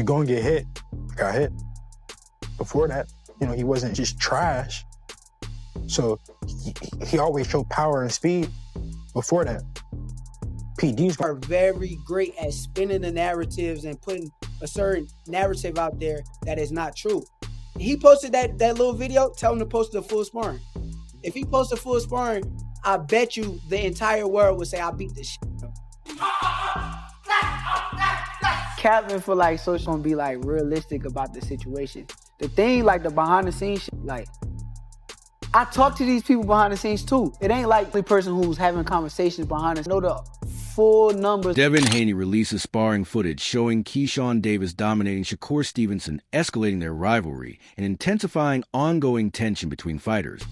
gonna get hit. Got hit. Before that, you know, he wasn't just trash. So he always showed power and speed before that. PDs are very great at spinning the narratives and putting a certain narrative out there that is not true. He posted that little video, tell him to post the full sparring. If he posted full sparring, I bet you the entire world would say, I beat this shit. Captain for like so gonna be like realistic about the situation. The thing, like the behind the scenes shit, like I talk to these people behind the scenes too. It ain't like the person who's having conversations behind us. Know the full numbers. Devin Haney releases sparring footage showing Keyshawn Davis dominating Shakur Stevenson, escalating their rivalry and intensifying ongoing tension between fighters.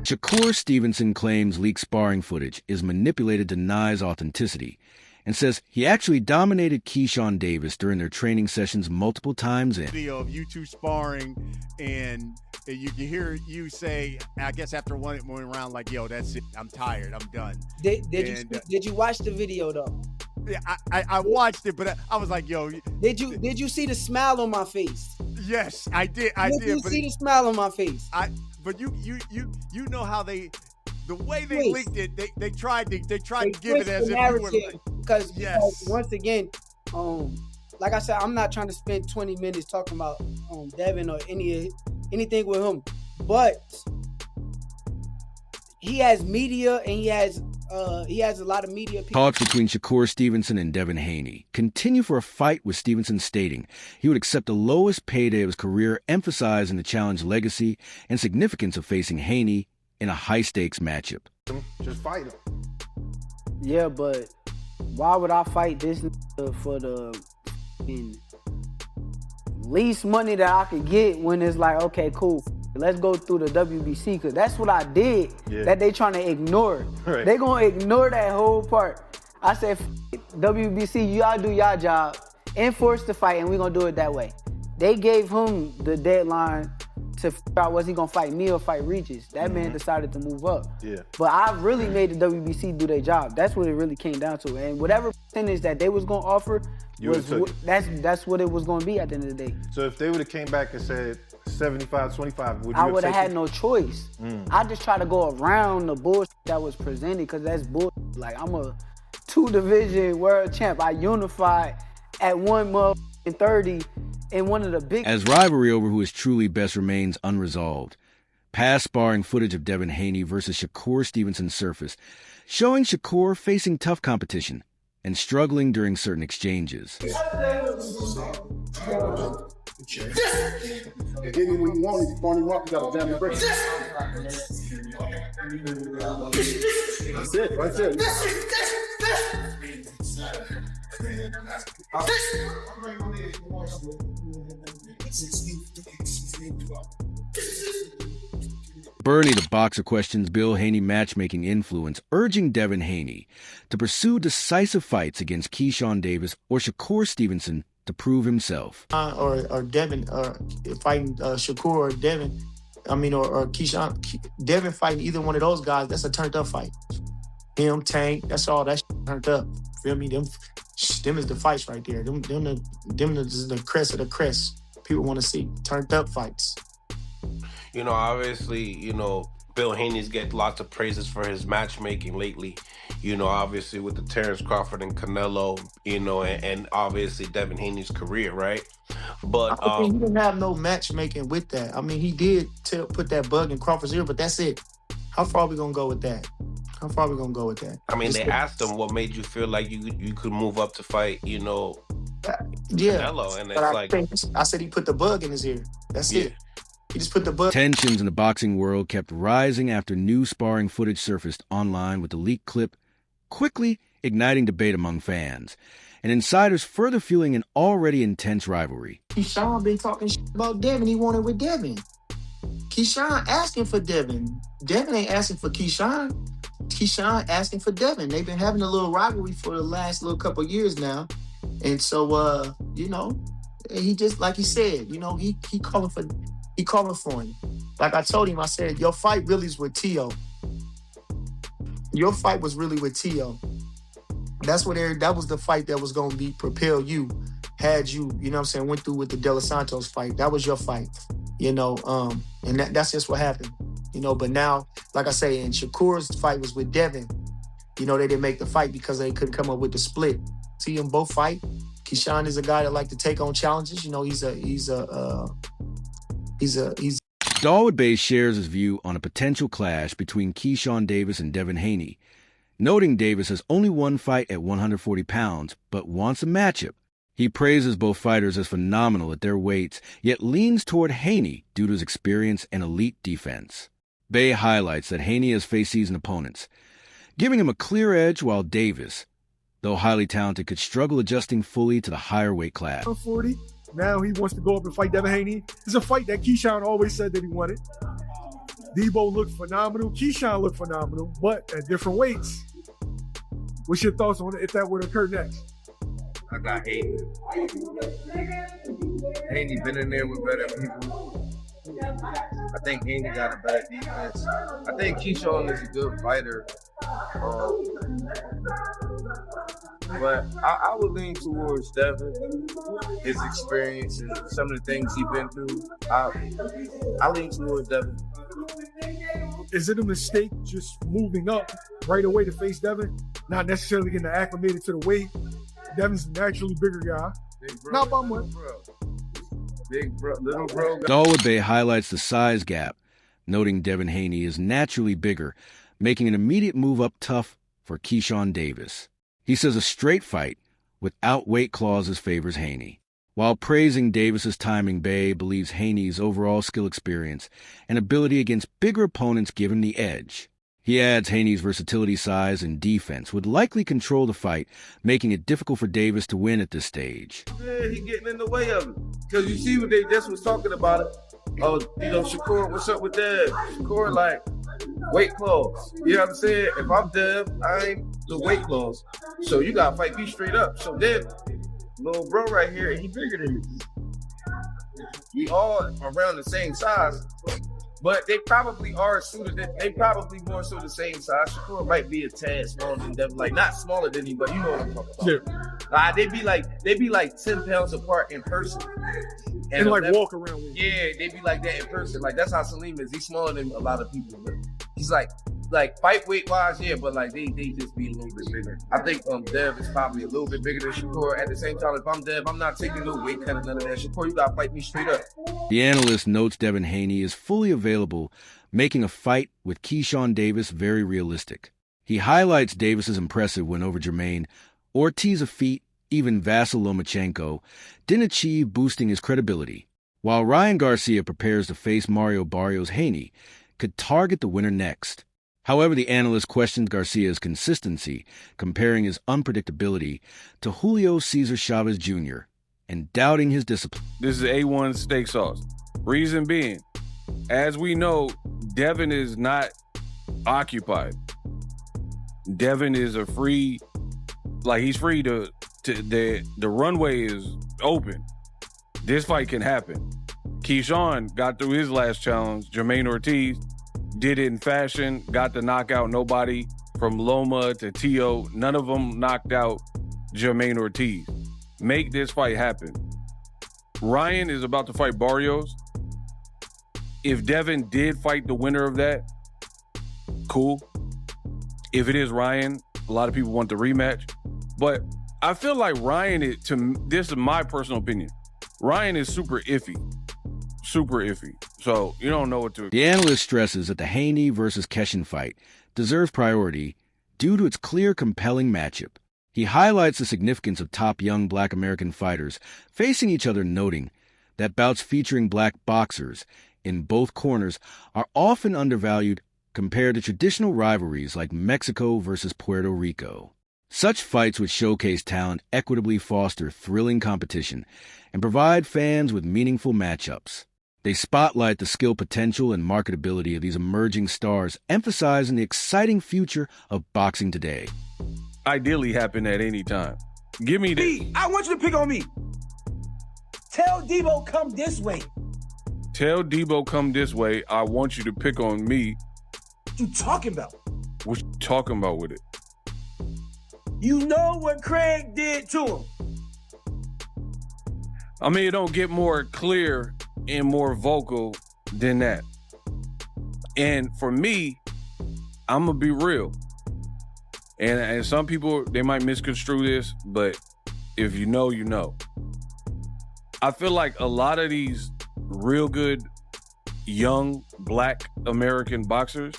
Shakur Stevenson claims leaked sparring footage is manipulated to deny authenticity and says he actually dominated Keyshawn Davis during their training sessions multiple times. Video of you two sparring, and you can hear you say, I guess after one round, like, yo, that's it, I'm tired, I'm done. Did you watch the video though? Yeah, I watched it, but I was like, yo. Did you see the smile on my face? Yes, I did. Did you see the smile on my face? But you know how the way they linked it, they tried to give it as if you were like, because once again, like I said, I'm not trying to spend 20 minutes talking about Devin or anything with him, but he has media and he has a lot of media people. Talks between Shakur Stevenson and Devin Haney continue for a fight, with Stevenson stating he would accept the lowest payday of his career, emphasizing the challenge legacy and significance of facing Haney in a high-stakes matchup. Just fight him. Yeah, but why would I fight this for the least money that I could get when it's like, okay, cool, let's go through the WBC, because that's what I did that they trying to ignore. Right. They gonna ignore that whole part. I said, WBC, y'all do y'all job, enforce the fight, and we gonna do it that way. They gave him the deadline to figure out was he gonna fight me or fight Regis. That man decided to move up. Yeah. But I really made the WBC do their job. That's what it really came down to. And whatever percentage that they was gonna offer, that's what it was gonna be at the end of the day. So if they would have came back and said 75-25, would you I would have had no choice. I just try to go around the bullshit that was presented, because that's bullshit. Like, I'm a 2-division world champ. I unified at 130 in one of the big... As rivalry over who is truly best remains unresolved, past sparring footage of Devin Haney versus Shakur Stevenson surfaced, showing Shakur facing tough competition and struggling during certain exchanges. Give me what you want. If you want, you got a damn break. That's it, right there. Bernie the Boxer questions Bill Haney matchmaking influence, urging Devin Haney to pursue decisive fights against Keyshawn Davis or Shakur Stevenson to prove himself. Or Devin fighting Shakur or Devin, or Keyshawn, Devin fighting either one of those guys, that's a turned up fight. Him, Tank, that's all, that turned up. Feel me? Them is the fights right there. Them is the crest of the crest. People want to see turned up fights. You know, obviously, Bill Haney's get lots of praises for his matchmaking lately. Obviously with the Terrence Crawford and Canelo, and obviously Devin Haney's career, right? But he didn't have no matchmaking with that. He did put that bug in Crawford's ear, but that's it. How far are we gonna go with that? They asked him what made you feel like you could move up to fight, Canelo, and it's I said he put the bug in his ear. That's it. He just put the bug. Tensions in the boxing world kept rising after new sparring footage surfaced online, with the leaked clip quickly igniting debate among fans, and insiders further fueling an already intense rivalry. Keyshawn been talking about Devin. He wanted with Devin. Keyshawn asking for Devin. Devin ain't asking for Keyshawn. Keyshawn asking for Devin. They've been having a little rivalry for the last little couple of years now. And so, he just, like he said, he calling for him. Like I told him, I said, your fight really is with T.O. Your fight was really with T.O. That was the fight that was going to propel you, had you, went through with the De Los Santos fight. That was your fight, and that's just what happened, But now, like I say, and Shakur's fight was with Devin. They didn't make the fight because they couldn't come up with the split. See them both fight. Keyshawn is a guy that like to take on challenges. Dawood Bey shares his view on a potential clash between Keyshawn Davis and Devin Haney, noting Davis has only one fight at 140 pounds, but wants a matchup. He praises both fighters as phenomenal at their weights, yet leans toward Haney due to his experience and elite defense. Bey highlights that Haney has faced seasoned opponents, giving him a clear edge, while Davis, though highly talented, could struggle adjusting fully to the higher weight class. 140. Now he wants to go up and fight Devin Haney. It's a fight that Keyshawn always said that he wanted. Debo looked phenomenal. Keyshawn looked phenomenal, but at different weights. What's your thoughts on it if that would occur next? I got Haney. Haney been in there with better people. I think Haney got a better defense. I think Keyshawn is a good fighter. But I would lean towards Devin, his experience and some of the things he's been through. I lean towards Devin. Is it a mistake just moving up right away to face Devin? Not necessarily getting acclimated to the weight. Devin's a naturally bigger guy. Not by much. Big bro, little bro. Dawood Bey highlights the size gap, noting Devin Haney is naturally bigger, making an immediate move up tough for Keyshawn Davis. He says a straight fight without weight clauses favors Haney. While praising Davis's timing, Bey believes Haney's overall skill experience and ability against bigger opponents give him the edge. He adds Haney's versatility, size, and defense would likely control the fight, making it difficult for Davis to win at this stage. Yeah, he getting in the way of it. Because you see what they just was talking about it. Oh, Shakur, what's up with that? Shakur, like, weight clause. You know what I'm saying? If I'm Dev, I ain't the weight clause. So you got to fight me straight up. So then, little bro right here, he bigger than me. We all around the same size. But they probably are suited. They probably more so the same size. Shakur might be a tad smaller than Devin, like not smaller than him, but you know what I'm talking about. Yeah. They be like 10 pounds apart in person. And like walk around with. Yeah, they be like that in person. Like that's how Salim is. He's smaller than a lot of people. But he's like fight weight wise, yeah, but like they just be a little bit bigger. I think Dev is probably a little bit bigger than Shakur. At the same time, if I'm Dev, I'm not taking no weight cut or none of that. Shakur, you gotta fight me straight up. The analyst notes Devin Haney is fully available, making a fight with Keyshawn Davis very realistic. He highlights Davis's impressive win over Jermaine. Ortiz's feat, even Vasyl Lomachenko, didn't achieve boosting his credibility. While Ryan Garcia prepares to face Mario Barrios, Haney could target the winner next. However, the analyst questions Garcia's consistency, comparing his unpredictability to Julio Cesar Chavez Jr. and doubting his discipline. This is A1 steak sauce. Reason being, as we know, Devin is not occupied. Devin is a free, like he's free to the runway is open. This fight can happen. Keyshawn got through his last challenge. Jermaine Ortiz did it in fashion, got to knock out nobody from Loma to T.O. None of them knocked out Jermaine Ortiz. Make this fight happen. Ryan is about to fight Barrios. If Devin did fight the winner of that, cool. If it is Ryan, a lot of people want the rematch. But I feel like Ryan is, this is my personal opinion, Ryan is super iffy. Super iffy. So you don't know what to expect. The analyst stresses that the Haney versus Keshin fight deserves priority due to its clear, compelling matchup. He highlights the significance of top young Black American fighters facing each other, noting that bouts featuring Black boxers in both corners are often undervalued compared to traditional rivalries like Mexico versus Puerto Rico. Such fights would showcase talent, equitably foster thrilling competition, and provide fans with meaningful matchups. They spotlight the skill potential and marketability of these emerging stars, emphasizing the exciting future of boxing today. Ideally happen at any time. Give me this. I want you to pick on me. Tell Debo come this way. Tell Debo come this way. I want you to pick on me. What you talking about? What you talking about with it? You know what Craig did to him. I mean, it don't get more clear and more vocal than that. And for me, I'm going to be real. And some people, they might misconstrue this, but if you know, you know. I feel like a lot of these real good young black American boxers,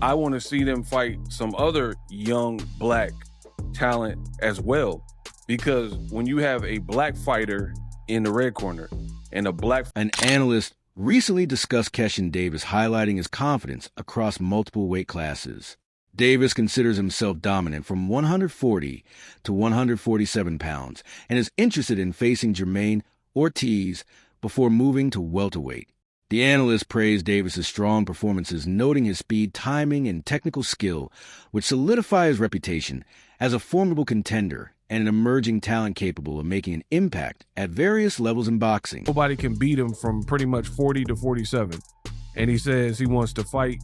I want to see them fight some other young black talent as well. Because when you have a black fighter in the red corner and a black... An analyst recently discussed Keyshawn Davis, highlighting his confidence across multiple weight classes. Davis considers himself dominant from 140 to 147 pounds and is interested in facing Jermaine Ortiz before moving to welterweight. The analyst praised Davis's strong performances, noting his speed, timing, and technical skill, which solidify his reputation as a formidable contender and an emerging talent capable of making an impact at various levels in boxing. Nobody can beat him from pretty much 40 to 47. And he says he wants to fight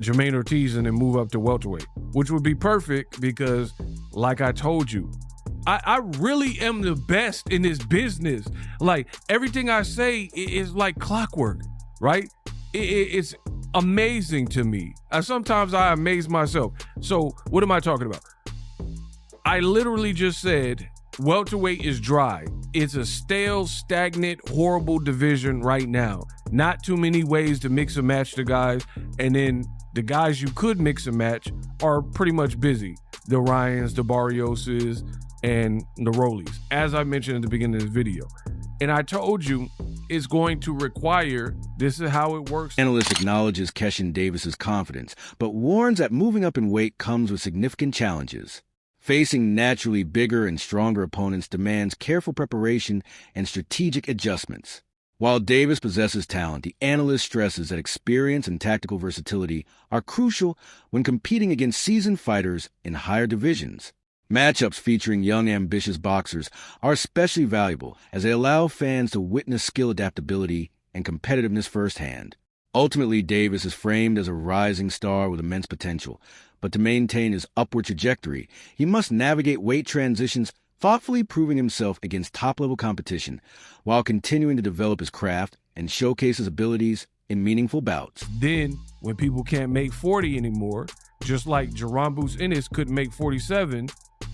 Jermaine Ortiz and then move up to welterweight, which would be perfect because, like I told you, I really am the best in this business. Like, everything I say is like clockwork, right? It's amazing to me. Sometimes I amaze myself. So what am I talking about? I literally just said welterweight is dry. It's a stale, stagnant, horrible division right now. Not too many ways to mix and match the guys. And then the guys you could mix and match are pretty much busy. The Ryans, the Barrioses, and the Rollies, as I mentioned at the beginning of the video. And I told you it's going to require, this is how it works. Analyst acknowledges Keyshawn Davis's confidence, but warns that moving up in weight comes with significant challenges. Facing naturally bigger and stronger opponents demands careful preparation and strategic adjustments. While Davis possesses talent, the analyst stresses that experience and tactical versatility are crucial when competing against seasoned fighters in higher divisions. Matchups featuring young, ambitious boxers are especially valuable as they allow fans to witness skill adaptability and competitiveness firsthand. Ultimately, Davis is framed as a rising star with immense potential, but to maintain his upward trajectory, he must navigate weight transitions, thoughtfully proving himself against top-level competition while continuing to develop his craft and showcase his abilities in meaningful bouts. Then, when people can't make 40 anymore, just like Jerron Boots Ennis couldn't make 47,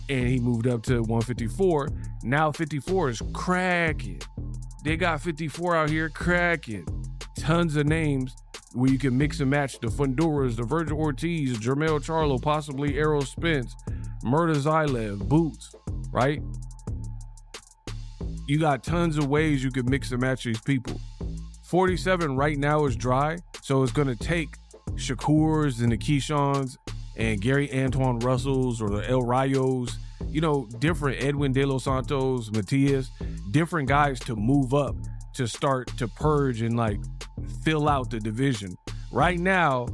and he moved up to 154, now 54 is cracking. They got 54 out here cracking. Tons of names where you can mix and match the Funduras, the Virgil Ortiz, Jermell Charlo, possibly Errol Spence, Murder Zylev, Boots, right? You got tons of ways you can mix and match these people. 47 right now is dry, so it's going to take Shakur's and the Keyshawns and Gary Antoine Russells or the El Rayos, you know, different Edwin De Los Santos, Matias, different guys to move up to start to purge and like fill out the division. Right now,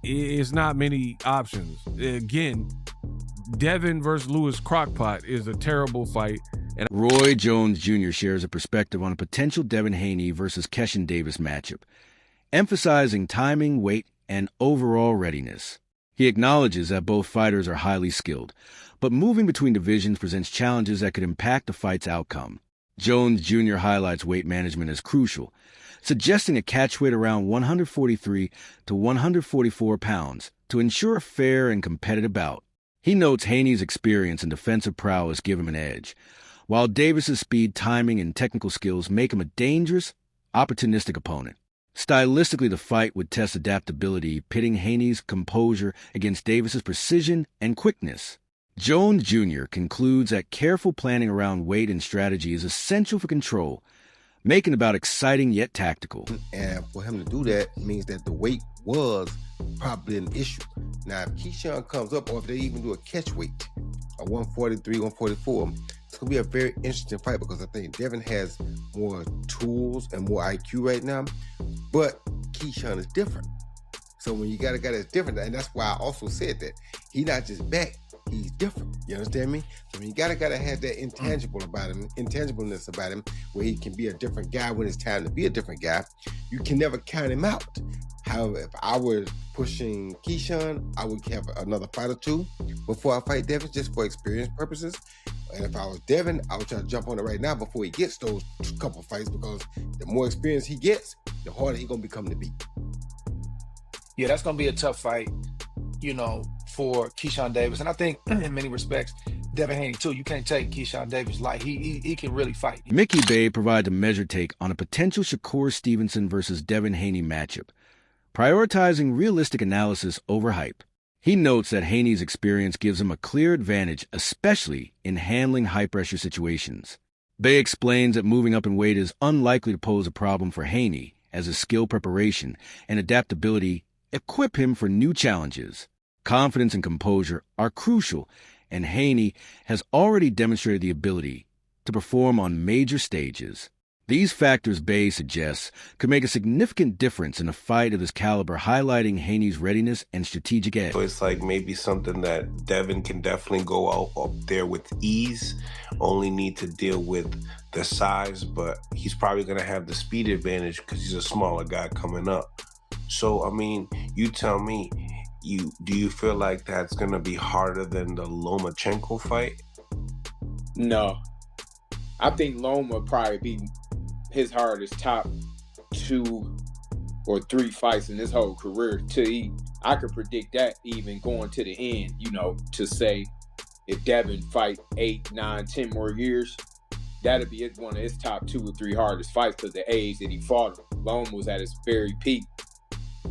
it's not many options. Again, Devin versus Louis Crockpot is a terrible fight. And Roy Jones Jr. shares a perspective on a potential Devin Haney versus Keyshawn Davis matchup, emphasizing timing, weight, and overall readiness. He acknowledges that both fighters are highly skilled, but moving between divisions presents challenges that could impact the fight's outcome. Jones Jr. highlights weight management as crucial, suggesting a catch weight around 143 to 144 pounds to ensure a fair and competitive bout. He notes Haney's experience and defensive prowess give him an edge, while Davis's speed, timing, and technical skills make him a dangerous, opportunistic opponent. Stylistically, the fight would test adaptability, pitting Haney's composure against Davis's precision and quickness. Jones Jr. concludes that careful planning around weight and strategy is essential for control, making the bout exciting yet tactical. And for him to do that means that the weight was probably an issue. Now, if Keyshawn comes up, or if they even do a catch weight, a 143, 144, it's gonna be a very interesting fight because I think Devin has more tools and more IQ right now, but Keyshawn is different. So when you got a guy that's different, and that's why I also said that he's not just back, he's different. You understand me? So when you got a guy that has that intangibleness about him, where he can be a different guy when it's time to be a different guy, you can never count him out. However, if I was pushing Keyshawn, I would have another fight or two before I fight Devin, just for experience purposes. And if I was Devin, I would try to jump on it right now before he gets those couple fights, because the more experience he gets, the harder he's gonna become to beat. Yeah, that's going to be a tough fight, for Keyshawn Davis. And I think in many respects, Devin Haney too. You can't take Keyshawn Davis light. He can really fight. Mickey Bay provides a measured take on a potential Shakur Stevenson versus Devin Haney matchup, prioritizing realistic analysis over hype. He notes that Haney's experience gives him a clear advantage, especially in handling high-pressure situations. Bay explains that moving up in weight is unlikely to pose a problem for Haney, as his skill preparation and adaptability equip him for new challenges. Confidence and composure are crucial, and Haney has already demonstrated the ability to perform on major stages. These factors, Bay suggests, could make a significant difference in a fight of this caliber, highlighting Haney's readiness and strategic edge. So it's like maybe something that Devin can definitely go out up there with ease, only need to deal with the size, but he's probably going to have the speed advantage because he's a smaller guy coming up. So, I mean, you tell me, do you feel like that's going to be harder than the Lomachenko fight? No. I think Loma would probably be his hardest top 2 or 3 fights in his whole career. I could predict that even going to the end, to say if Devin fight 8, 9, 10 more years, that'd be one of his top 2 or 3 hardest fights because the age that he fought him. Loma was at his very peak.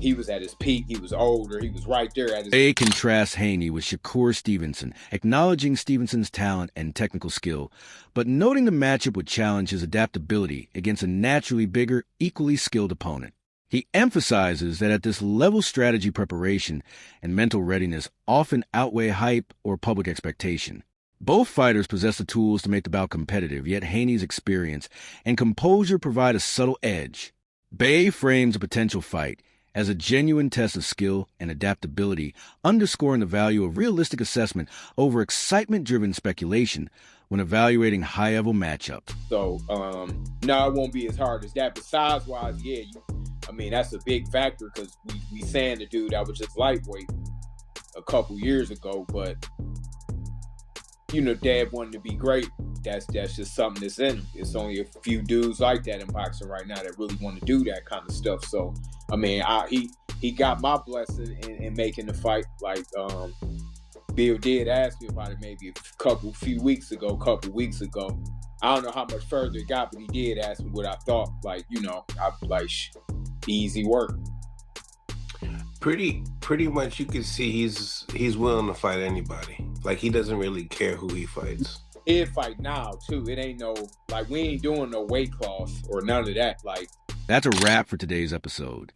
He was at his peak. He was older. He was right there at his Bay contrasts Haney with Shakur Stevenson, acknowledging Stevenson's talent and technical skill, but noting the matchup would challenge his adaptability against a naturally bigger, equally skilled opponent. He emphasizes that at this level, strategy preparation and mental readiness often outweigh hype or public expectation. Both fighters possess the tools to make the bout competitive, yet Haney's experience and composure provide a subtle edge. Bay frames a potential fight as a genuine test of skill and adaptability, underscoring the value of realistic assessment over excitement-driven speculation when evaluating high-level matchups. So, no, it won't be as hard as that. But size-wise, yeah, that's a big factor because we saying the dude that was just lightweight a couple years ago, but Dad wanted to be great. That's just something that's in him. It's only a few dudes like that in boxing right now that really want to do that kind of stuff. So, he got my blessing in making the fight. Like, Bill did ask me about it maybe a few weeks ago. I don't know how much further it got, but he did ask me what I thought. Like, easy work. Pretty much you can see he's willing to fight anybody. Like, he doesn't really care who he fights. He'll fight now too. It ain't no, we ain't doing no weight class or none of that. That's a wrap for today's episode.